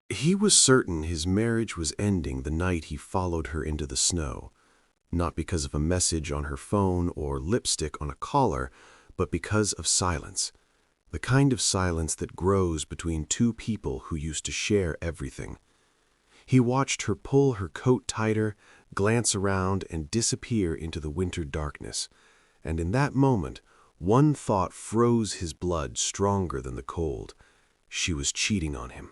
He was certain his marriage was ending the night he followed her into the snow, not because of a message on her phone or lipstick on a collar, but because of silence, the kind of silence that grows between two people who used to share everything. He watched her pull her coat tighter, glance around, and disappear into the winter darkness, and in that moment, one thought froze his blood stronger than the cold. She was cheating on him.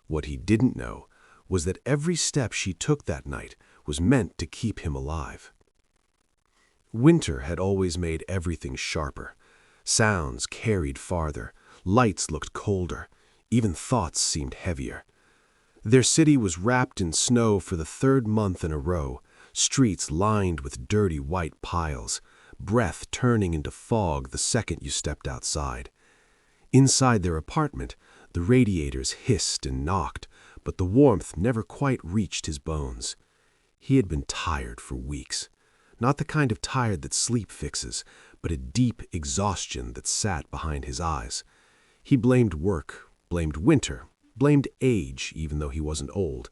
What he didn't know was that every step she took that night was meant to keep him alive. Winter had always made everything sharper. Sounds carried farther, lights looked colder, even thoughts seemed heavier. Their city was wrapped in snow for the third month in a row, streets lined with dirty white piles, breath turning into fog the second you stepped outside. Inside their apartment, the radiators hissed and knocked, but the warmth never quite reached his bones. He had been tired for weeks. Not the kind of tired that sleep fixes, but a deep exhaustion that sat behind his eyes. He blamed work, blamed winter, blamed age, even though he wasn't old.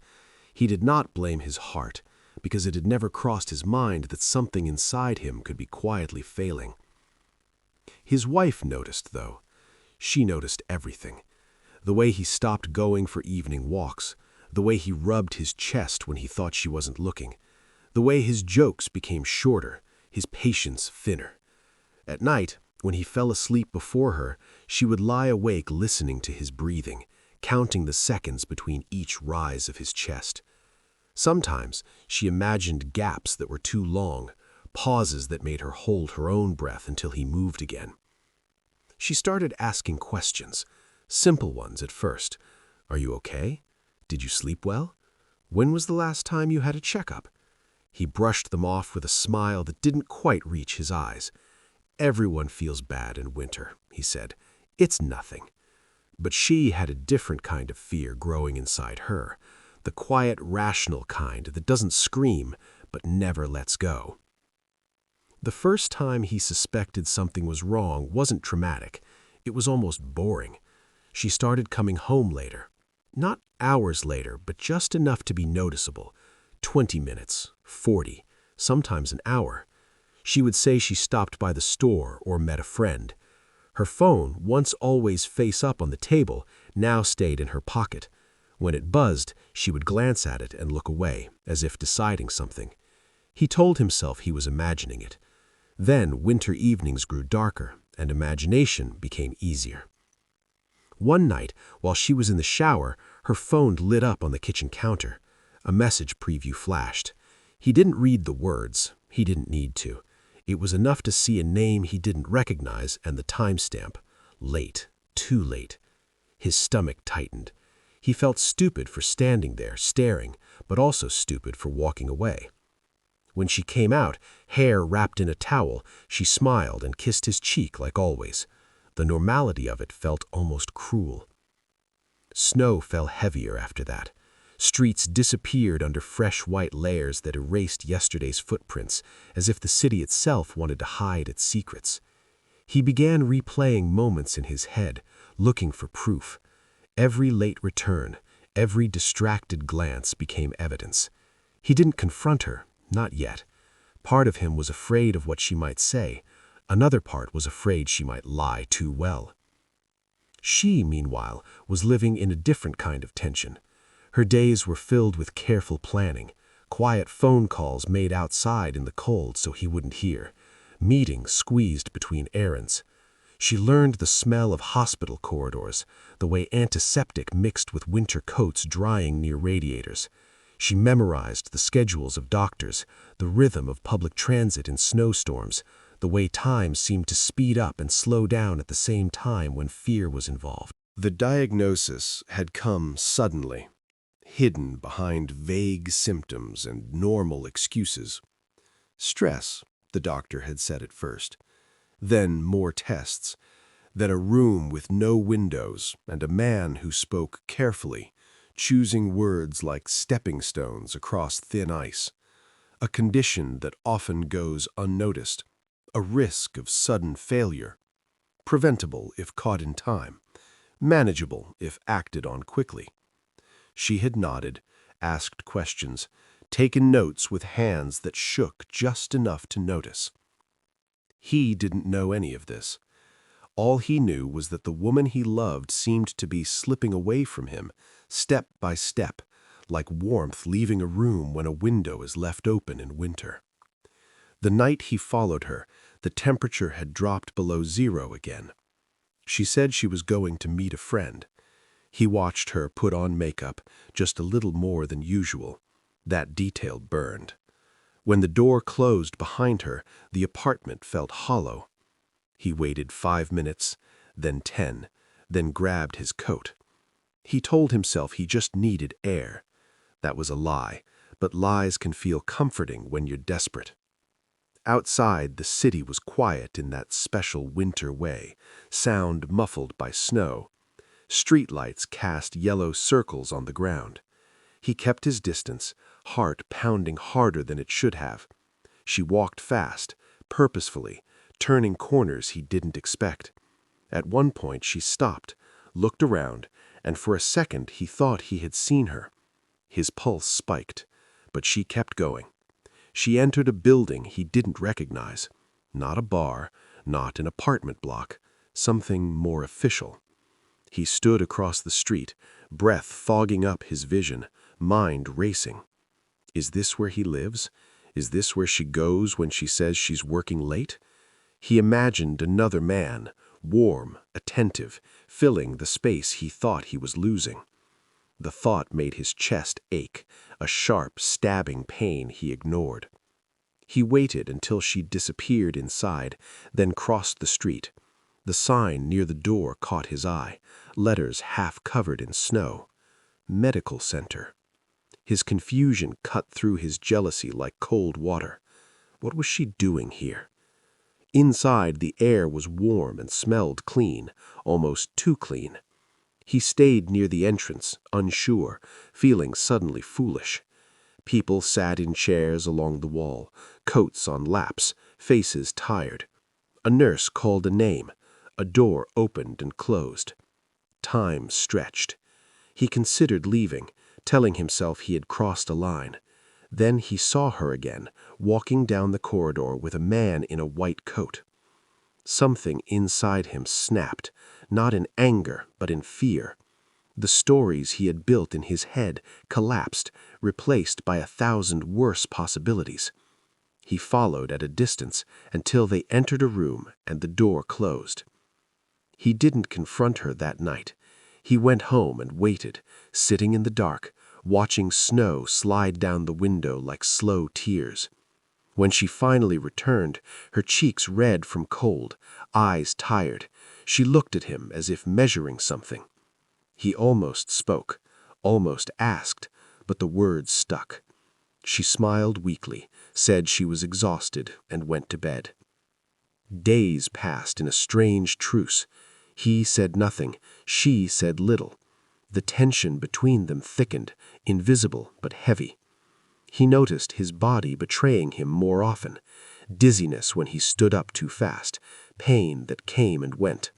He did not blame his heart, because it had never crossed his mind that something inside him could be quietly failing. His wife noticed, though. She noticed everything. The way he stopped going for evening walks, the way he rubbed his chest when he thought she wasn't looking, the way his jokes became shorter, his patience thinner. At night, when he fell asleep before her, she would lie awake listening to his breathing, counting the seconds between each rise of his chest. Sometimes she imagined gaps that were too long, pauses that made her hold her own breath until he moved again. She started asking questions, simple ones at first. Are you okay? Did you sleep well? When was the last time you had a checkup? He brushed them off with a smile that didn't quite reach his eyes. Everyone feels bad in winter, he said. It's nothing. But she had a different kind of fear growing inside her, the quiet, rational kind that doesn't scream but never lets go. The first time he suspected something was wrong wasn't traumatic. It was almost boring. She started coming home later. Not hours later, but just enough to be noticeable. 20 minutes, 40, sometimes an hour. She would say she stopped by the store or met a friend. Her phone, once always face up on the table, now stayed in her pocket. When it buzzed, she would glance at it and look away, as if deciding something. He told himself he was imagining it. Then winter evenings grew darker, and imagination became easier. One night, while she was in the shower, her phone lit up on the kitchen counter. A message preview flashed. He didn't read the words. He didn't need to. It was enough to see a name he didn't recognize and the timestamp. Late. Too late. His stomach tightened. He felt stupid for standing there, staring, but also stupid for walking away. When she came out, hair wrapped in a towel, she smiled and kissed his cheek like always. The normality of it felt almost cruel. Snow fell heavier after that. Streets disappeared under fresh white layers that erased yesterday's footprints, as if the city itself wanted to hide its secrets. He began replaying moments in his head, looking for proof. Every late return, every distracted glance became evidence. He didn't confront her, not yet. Part of him was afraid of what she might say. Another part was afraid she might lie too well. She, meanwhile, was living in a different kind of tension. Her days were filled with careful planning, quiet phone calls made outside in the cold so he wouldn't hear, meetings squeezed between errands. She learned the smell of hospital corridors, the way antiseptic mixed with winter coats drying near radiators. She memorized the schedules of doctors, the rhythm of public transit in snowstorms, the way time seemed to speed up and slow down at the same time when fear was involved. The diagnosis had come suddenly, hidden behind vague symptoms and normal excuses. Stress, the doctor had said at first. Then more tests. Then a room with no windows and a man who spoke carefully, choosing words like stepping stones across thin ice. A condition that often goes unnoticed. A risk of sudden failure. Preventable if caught in time. Manageable if acted on quickly. She had nodded, asked questions, taken notes with hands that shook just enough to notice. He didn't know any of this. All he knew was that the woman he loved seemed to be slipping away from him, step by step, like warmth leaving a room when a window is left open in winter. The night he followed her, the temperature had dropped below 0 again. She said she was going to meet a friend. He watched her put on makeup, just a little more than usual. That detail burned. When the door closed behind her, the apartment felt hollow. He waited 5 minutes, then 10, then grabbed his coat. He told himself he just needed air. That was a lie, but lies can feel comforting when you're desperate. Outside, the city was quiet in that special winter way, sound muffled by snow. Streetlights cast yellow circles on the ground. He kept his distance, heart pounding harder than it should have. She walked fast, purposefully, turning corners he didn't expect. At one point she stopped, looked around, and for a second he thought he had seen her. His pulse spiked, but she kept going. She entered a building he didn't recognize. Not a bar, not an apartment block, something more official. He stood across the street, breath fogging up his vision, mind racing. Is this where he lives? Is this where she goes when she says she's working late? He imagined another man, warm, attentive, filling the space he thought he was losing. The thought made his chest ache, a sharp, stabbing pain he ignored. He waited until she disappeared inside, then crossed the street. The sign near the door caught his eye, letters half covered in snow. Medical Center. His confusion cut through his jealousy like cold water. What was she doing here? Inside, the air was warm and smelled clean, almost too clean. He stayed near the entrance, unsure, feeling suddenly foolish. People sat in chairs along the wall, coats on laps, faces tired. A nurse called a name. A door opened and closed. Time stretched. He considered leaving, telling himself he had crossed a line. Then he saw her again, walking down the corridor with a man in a white coat. Something inside him snapped, not in anger, but in fear. The stories he had built in his head collapsed, replaced by 1,000 worse possibilities. He followed at a distance until they entered a room and the door closed. He didn't confront her that night. He went home and waited, sitting in the dark, watching snow slide down the window like slow tears. When she finally returned, her cheeks red from cold, eyes tired, she looked at him as if measuring something. He almost spoke, almost asked, but the words stuck. She smiled weakly, said she was exhausted, and went to bed. Days passed in a strange truce. He said nothing, she said little. The tension between them thickened, invisible but heavy. He noticed his body betraying him more often, dizziness when he stood up too fast, pain that came and went.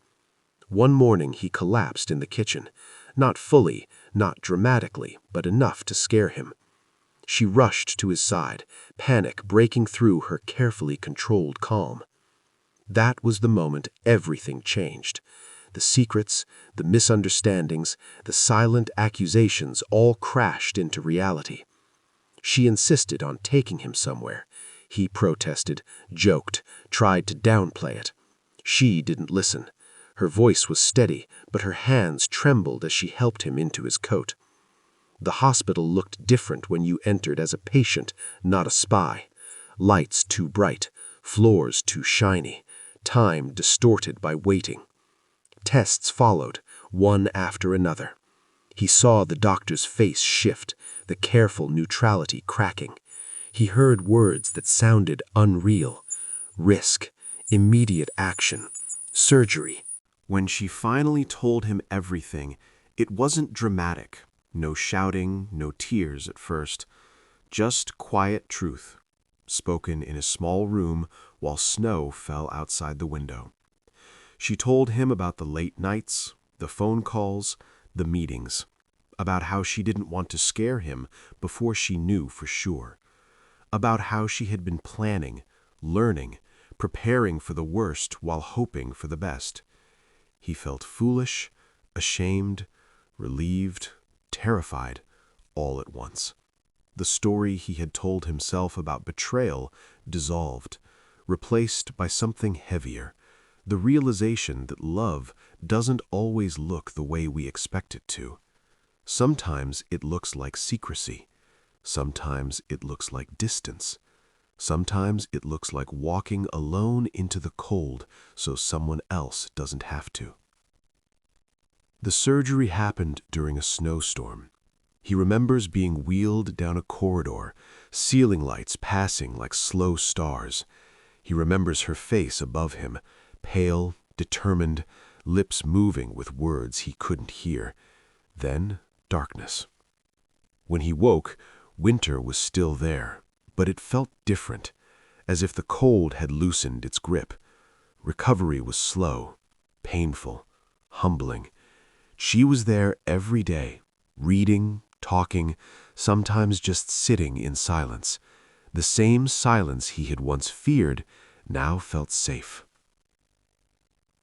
One morning he collapsed in the kitchen, not fully, not dramatically, but enough to scare him. She rushed to his side, panic breaking through her carefully controlled calm. That was the moment everything changed. The secrets, the misunderstandings, the silent accusations all crashed into reality. She insisted on taking him somewhere. He protested, joked, tried to downplay it. She didn't listen. Her voice was steady, but her hands trembled as she helped him into his coat. The hospital looked different when you entered as a patient, not a spy. Lights too bright, floors too shiny, time distorted by waiting. Tests followed, one after another. He saw the doctor's face shift, the careful neutrality cracking. He heard words that sounded unreal. Risk, immediate action, surgery. When she finally told him everything, it wasn't dramatic. No shouting, no tears at first. Just quiet truth, spoken in a small room while snow fell outside the window. She told him about the late nights, the phone calls, the meetings. about how she didn't want to scare him before she knew for sure, about how she had been planning, learning, preparing for the worst while hoping for the best. He felt foolish, ashamed, relieved, terrified, all at once. The story he had told himself about betrayal dissolved, replaced by something heavier, the realization that love doesn't always look the way we expect it to. Sometimes it looks like secrecy. Sometimes it looks like distance. Sometimes it looks like walking alone into the cold so someone else doesn't have to. The surgery happened during a snowstorm. He remembers being wheeled down a corridor, ceiling lights passing like slow stars. He remembers her face above him, pale, determined, lips moving with words he couldn't hear. Then, darkness. When he woke, winter was still there, but it felt different, as if the cold had loosened its grip. Recovery was slow, painful, humbling. She was there every day, reading, talking, sometimes just sitting in silence. The same silence he had once feared now felt safe.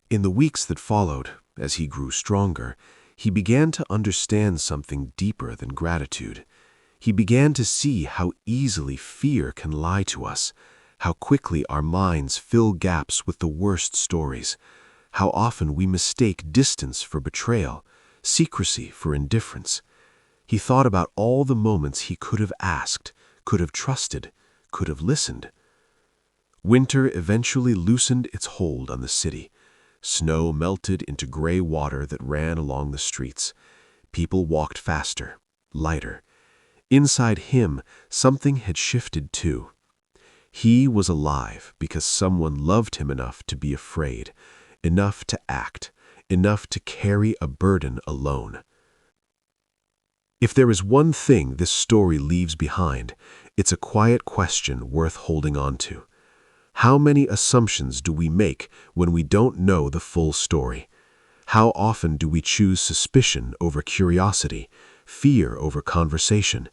In the weeks that followed, as he grew stronger, he began to understand something deeper than gratitude. He began to see how easily fear can lie to us, how quickly our minds fill gaps with the worst stories, how often we mistake distance for betrayal, secrecy for indifference. He thought about all the moments he could have asked, could have trusted, could have listened. Winter eventually loosened its hold on the city. Snow melted into gray water that ran along the streets. People walked faster, lighter. Inside him, something had shifted too. He was alive because someone loved him enough to be afraid, enough to act, enough to carry a burden alone. If there is one thing this story leaves behind, it's a quiet question worth holding on to. How many assumptions do we make when we don't know the full story? How often do we choose suspicion over curiosity, fear over conversation?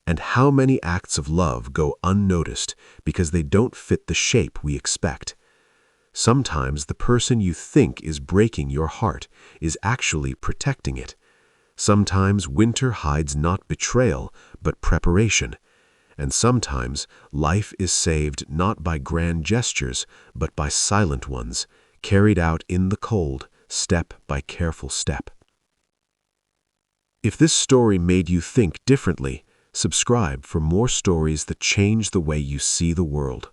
And how many acts of love go unnoticed because they don't fit the shape we expect? Sometimes the person you think is breaking your heart is actually protecting it. Sometimes winter hides not betrayal, but preparation. And sometimes life is saved not by grand gestures, but by silent ones, carried out in the cold, step by careful step. If this story made you think differently, subscribe for more stories that change the way you see the world.